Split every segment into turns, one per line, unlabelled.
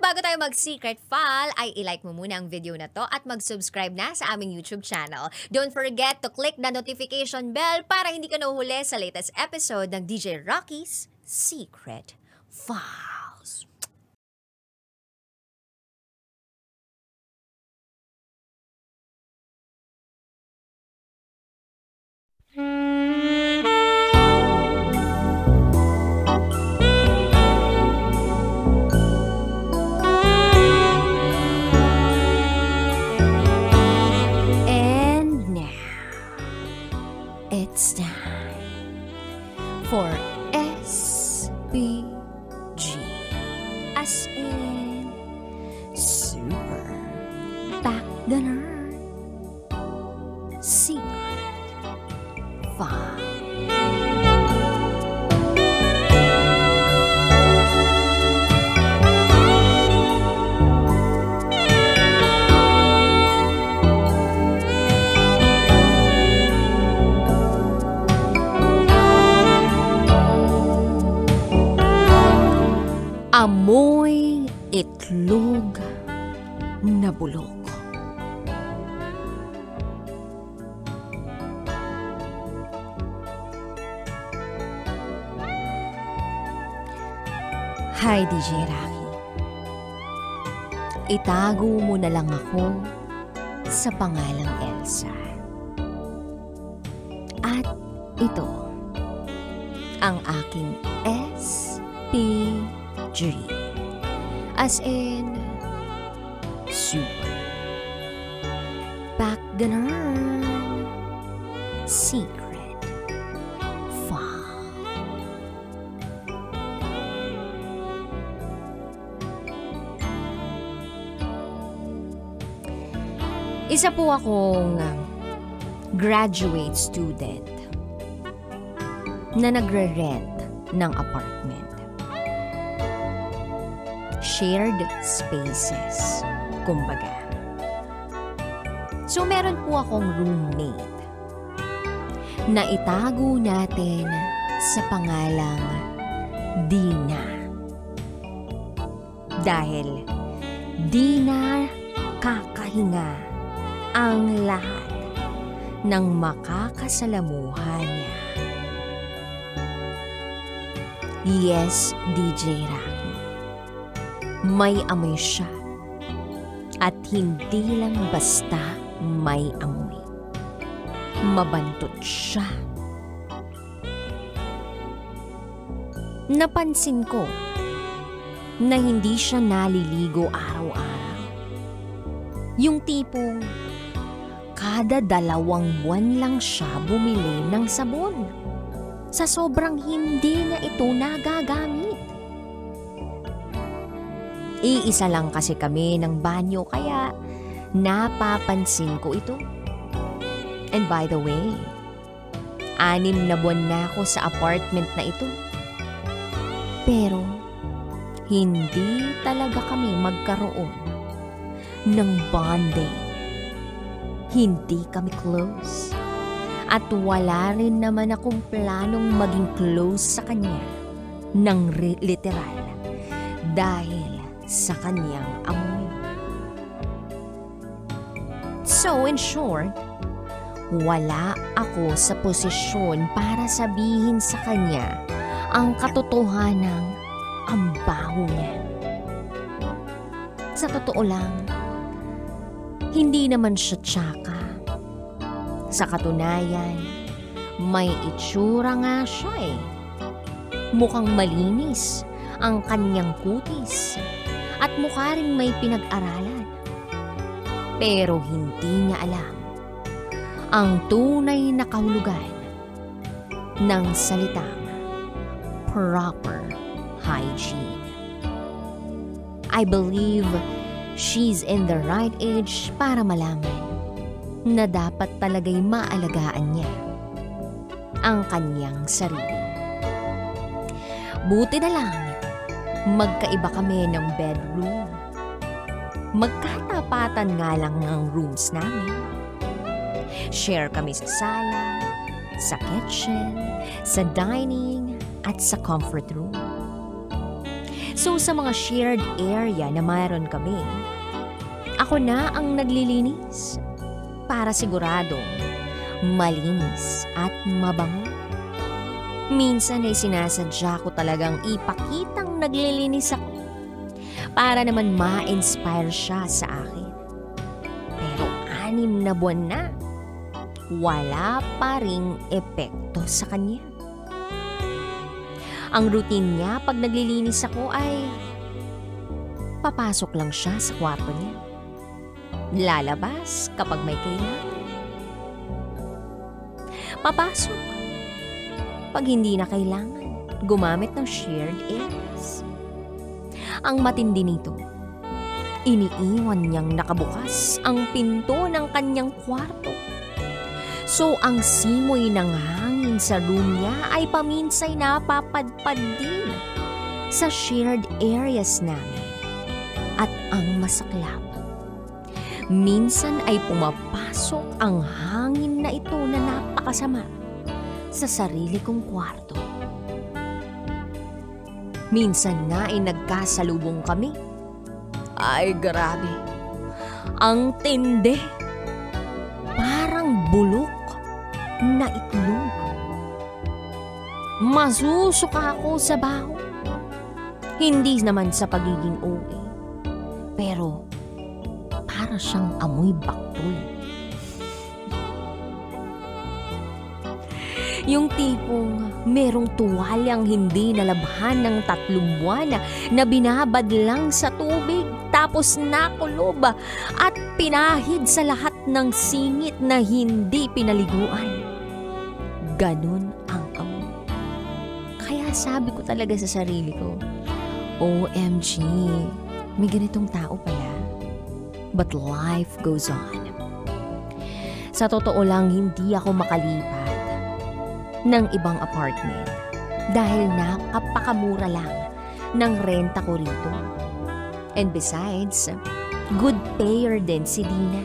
bago tayo mag-secret file, ay ilike mo muna ang video na to at mag-subscribe na sa aming YouTube channel. Don't forget to click the notification bell para hindi ka nahuhuli sa latest episode ng DJ Rocky's Secret Files. It's time for SPG, as in Super Backgammon Secret File. Amoy itlog na bulok. Hi, DJ Rocky. Itago mo na lang ako sa pangalang Elsa. At ito ang aking SPG, as in Super Backgammon Secret File. Isa po akong graduate student na nagre-rent ng apartment. Shared spaces, kumbaga. So, meron po akong roommate na itago natin sa pangalang Dina. Dahil di na kakahinga ang lahat ng makakasalamuhan niya. Yes, DJ Rocky. May amoy siya. At hindi lang basta may amoy. Mabantot siya. Napansin ko na hindi siya naliligo araw-araw. Yung tipong kada 2 buwan lang siya bumili ng sabon. Sa sobrang hindi na ito nagagamit. Iisa lang kasi kami ng banyo kaya napapansin ko ito. And by the way, 6 na buwan na ako sa apartment na ito. Pero hindi talaga kami magkaroon ng bonding. Hindi kami close. At wala rin naman akong planong maging close sa kanya ng literal dahil sa kanyang amoy. So in short, wala ako sa posisyon para sabihin sa kanya ang katotohanang ang baho niya. Sa totoo lang, hindi naman siya tsaka. Sa katunayan, may itsura nga siya eh. Mukhang malinis ang kanyang kutis at mukha ring may pinag-aralan. Pero hindi niya alam ang tunay na kahulugan ng salitang proper hygiene. I believe she's in the right age para malaman na dapat talaga'y maalagaan niya ang kanyang sarili. Buti na lang, magkaiba kami ng bedroom. Magkatapatan nga lang ang rooms namin. Share kami sa sala, sa kitchen, sa dining, at sa comfort room. So sa mga shared area na mayroon kami, ako na ang naglilinis para siguradong malinis at mabango. Minsan ay sinasadya ko talagang ipakitang naglilinis ako para naman ma-inspire siya sa akin. Pero 6 na buwan na, wala pa ring epekto sa kanya. Ang routine niya pag naglilinis ako ay papasok lang siya sa kwarto niya. Lalabas kapag may kailangan. Papasok pag hindi na kailangan gumamit ng shared areas. Ang matindi nito, iniiwan niyang nakabukas ang pinto ng kanyang kwarto. So ang simoy ng hangin sa room niya ay paminsay napapadpad din sa shared areas namin. At ang masaklap, minsan ay pumapasok ang hangin na ito na napakasama sa sarili kong kwarto. Minsan nga ay nagkasalubong kami. Ay grabe, ang tindi. Parang bulok na itlog. Masusuka ako sa baho. Hindi naman sa pagiging OA, pero para siyang amoy baktol. Yung tipong merong tuwalyang hindi nalabhan ng 3 buwan na binabad lang sa tubig tapos nakulob at pinahid sa lahat ng singit na hindi pinaliguan. Ganun ang amoy. Kaya sabi ko talaga sa sarili ko, OMG, may ganitong tao pala. But life goes on. Sa totoo lang, hindi ako makalipat ng ibang apartment dahil napakamura lang ng renta ko rito. And besides, good payer din si Dina.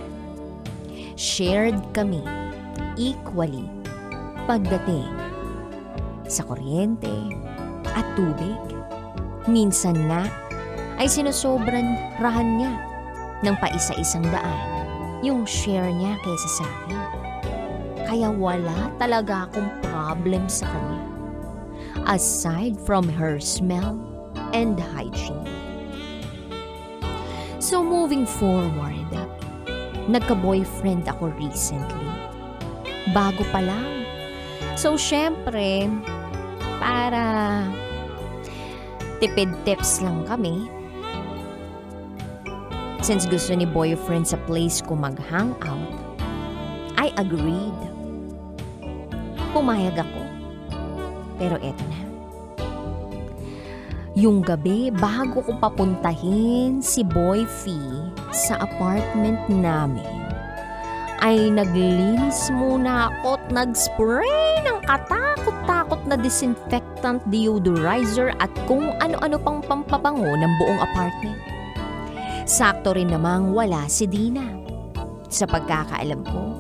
Shared kami equally pagdating sa kuryente at tubig. Minsan na ay sinusobran rahan niya ng paisa-100 yung share niya kaysa sa akin. Kaya wala talaga akong problem sa kanya aside from her smell and hygiene. So moving forward, nagka-boyfriend ako recently. Bago pa lang. So syempre, para tipid tips lang kami, since gusto ni boyfriend sa place ko mag-hangout, I agreed. Pumayag ako. Pero eto na. Yung gabi, bago ko papuntahin si Boy Fee sa apartment namin, ay naglinis muna ako at nag-spray ng katakot-takot na disinfectant, deodorizer at kung ano-ano pang pampabango ng buong apartment. Sakto rin namang wala si Dina. Sa pagkakaalam ko,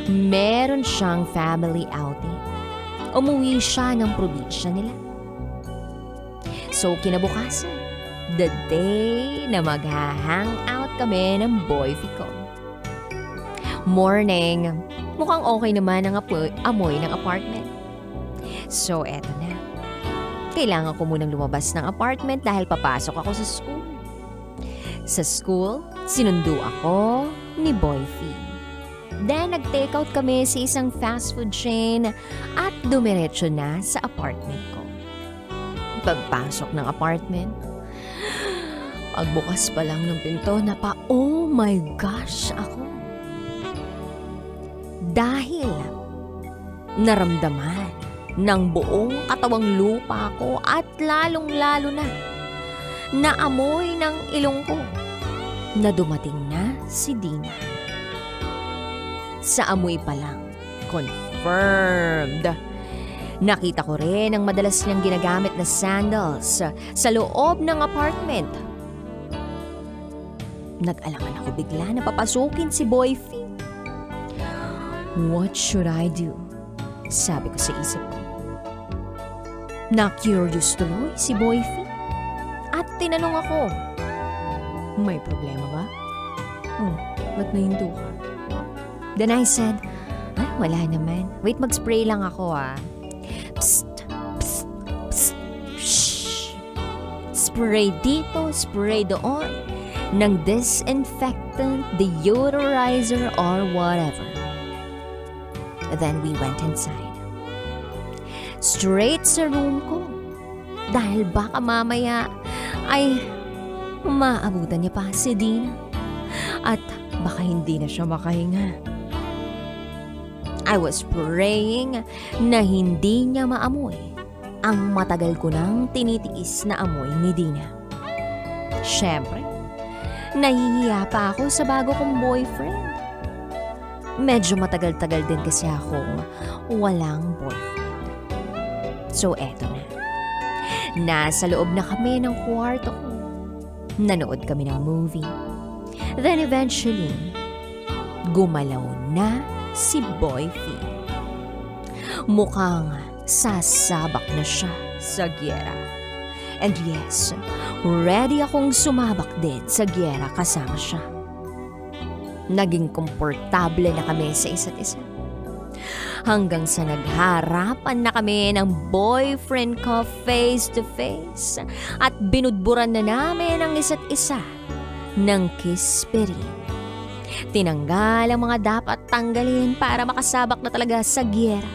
meron siyang family outing. Umuwi siya ng probinsya nila. So kinabukasan, the day na mag-hangout kami ng boyfriend ko. Morning, mukhang okay naman ang amoy ng apartment. So eto na. Kailangan ko munang lumabas ng apartment dahil papasok ako sa school. Sa school, sinundo ako ni Boy Fee. Then nag-take out kami sa isang fast food chain at dumiretso na sa apartment ko. Pagpasok ng apartment, pagbukas pa lang ng pinto na pa, oh my gosh, ako. Dahil naramdaman ng buong katawang lupa ko at lalong-lalo na naamoy ng ilong ko na dumating na si Dina. Sa amoy pa lang, confirmed. Nakita ko rin ang madalas niyang ginagamit na sandals sa loob ng apartment. Nag-alangan ako bigla na papasukin si Boy Fee. What should I do? Sabi ko sa isip ko. Na-curious tuloy si Boy Fee. At at tinanong ako, "May problema ba? Ba't nahinto ka?" Then I said, wala naman. Wait, mag-spray lang ako Psst, psst, psst, shh. Spray dito, spray doon, ng disinfectant, deodorizer, or whatever. Then we went inside. Straight sa room ko. Dahil baka mamaya ay maabutan niya pa si Dina. At baka hindi na siya makahinga. I was praying na hindi niya maamoy ang matagal ko nang tinitiis na amoy ni Dina. Siyempre, nahihiya pa ako sa bago kong boyfriend. Medyo matagal-tagal din kasi akong walang boyfriend. So eto na. Nasa loob na kami ng kwarto ko. Nanood kami ng movie. Then eventually, gumalaw na si Boy F. Mukhang sasabak na siya sa gyera. And yes, ready akong sumabak din sa gyera kasama siya. Naging komportable na kami sa isa't isa. Hanggang sa nagharapan na kami ng boyfriend ko face to face at binudburan na namin ang isa't isa ng kispirin. Tinanggal ang mga dapat tanggalin para makasabak na talaga sa gyera.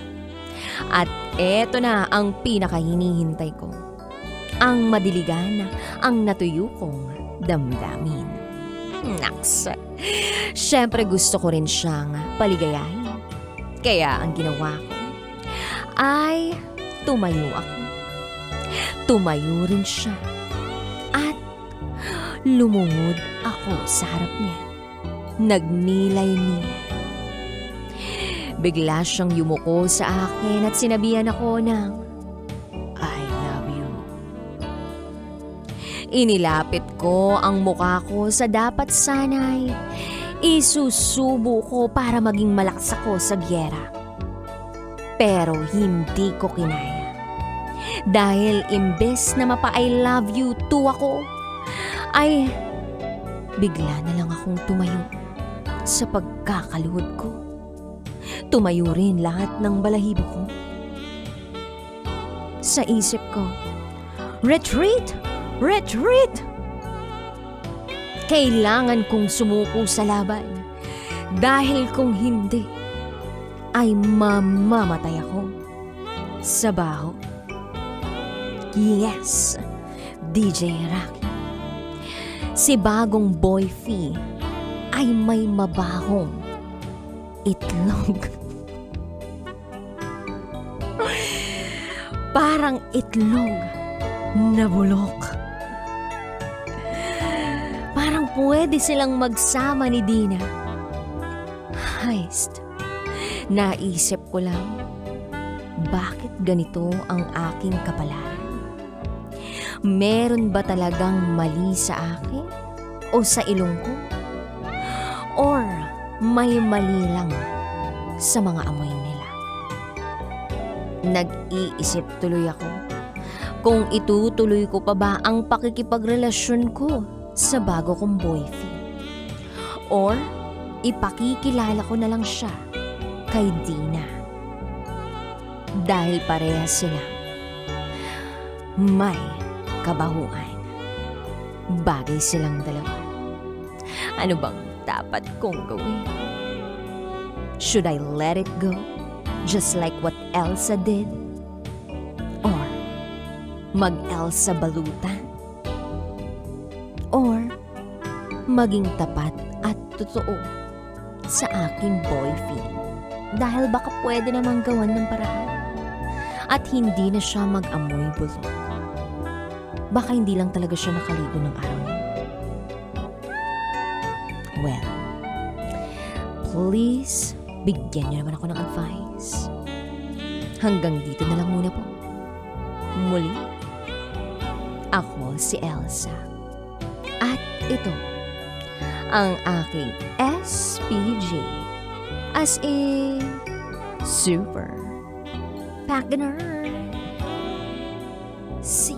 At eto na ang pinakahinihintay ko. Ang madiligan, ang natuyo kong damdamin. Naks, syempre gusto ko rin siyang paligayahin. Kaya ang ginawa ko ay tumayo ako. Tumayo rin siya. At lumungod ako sa harap niya. Nagnilay-nilay. Bigla siyang yumuko sa akin at sinabihan ako ng I love you. Inilapit ko ang mukha ko sa dapat sanay isusubo ko para maging malakas ako sa gyera. Pero hindi ko kinaya. Dahil imbes na mapa-I love you too ako, ay bigla na lang akong tumayo sa pagkakaluhod ko. Tumayo rin lahat ng balahibo ko. Sa isip ko, retreat! Retreat! Kailangan kong sumuko sa laban. Dahil kung hindi, ay mamamatay ako sa baho. Yes, DJ Rocky. Si bagong Boy F ay may mabahong itlog. Parang itlog na bulok. Parang pwede silang magsama ni Dina. Heist, naisip ko lang, bakit ganito ang aking kapalaran? Meron ba talagang mali sa akin o sa ilong ko? Or may mali lang sa mga amoy nila? Nag-iisip tuloy ako kung itutuloy ko pa ba ang pakikipagrelasyon ko sa bago kong boyfriend. Or ipakikilala ko na lang siya kay Dina. Dahil parehas sila may kabahuan. Bagay silang dalawa. Ano bang dapat kong gawin? Should I let it go? Just like what Elsa did? Or mag-Elsa balutan? Or maging tapat at totoo sa aking boyfriend? Dahil baka pwede namang gawan ng paraan at hindi na siya mag-amoy bulok. Baka hindi lang talaga siya nakaligo ng araw niya. Well, please, bigyan niyo naman ako ng advice. Hanggang dito na lang muna po. Muli, ako si Elsa. At ito, ang aking SPG. As in, Super Pagner. See